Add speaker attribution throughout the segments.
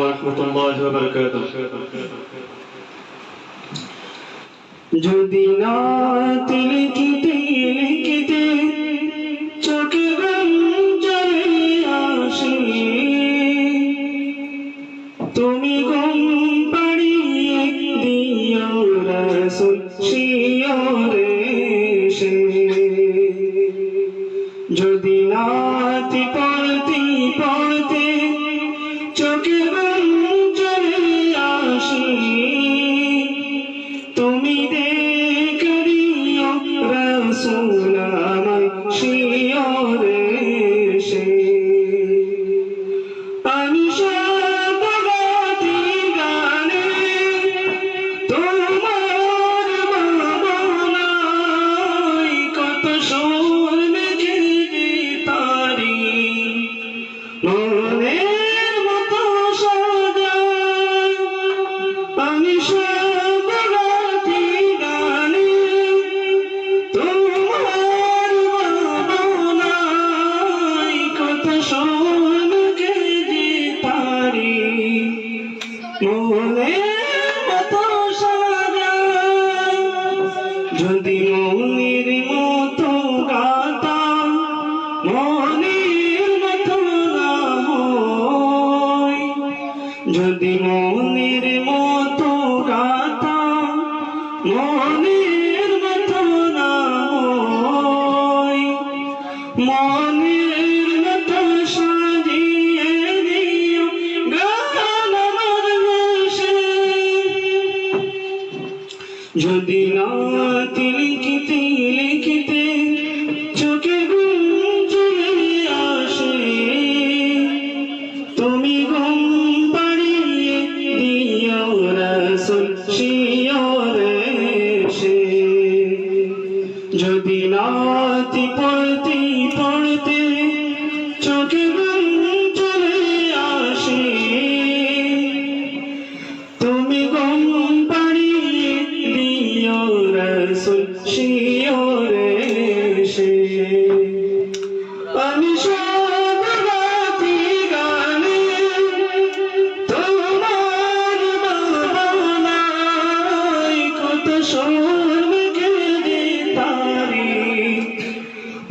Speaker 1: রাহমাতুল্লাহি ওয়া বারাকাতুহু।
Speaker 2: যদি নাত লিখিতে লিখিতে চোখে ঘুম চলে আসে, তুমি ঘুম পাড়িয়ে দিও রাসূল শিয়রে এসে। যদি নাত পড়তে পড়তে চোখে ঘুম চলে আসে, তুমি দেখে দিও রাসূল আমার শিয়রে এসে। আমি সব গাতি গানে তোমার ভাবনায়, কত সুর মেখে তারি মনের মতো সাজায়। আমি সব গাতি গানে তোমার ভাবনায়, কত সুর মেখে তারি মনের মতো সাজায়। যদি মনের মতো গাতাম মনের মতো না হয়, যদি মনের মতো গাতাম মনের মতো না হয়, মনের মতো সাজিয়ে দিও গান আমার ভাষে। যদি নাত লিখিতে লিখিতে চোখে ঘুম চলে আসে, তুমি ঘুম পাড়িয়ে দিও রাসূল শিয়রে এসে। যদি নাত পড়তে পড়তে চোখে ঘুম চলে আসে, তুমি ঘুম পাড়িয়ে দিও রাসূল শিয়রে এসে। আমি সব গাতি গানে তোমার ভাবনায়, কত সুর মেখে তারি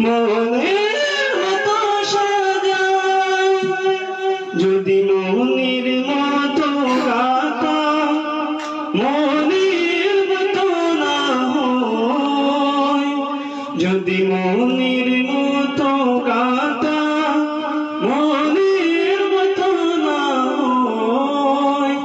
Speaker 2: মনের মতো সাজায়। যদি মনের মতো গাতাম মনের মতো না হয়, যদি মনের মতো গাতাম মনের মতো না হয়,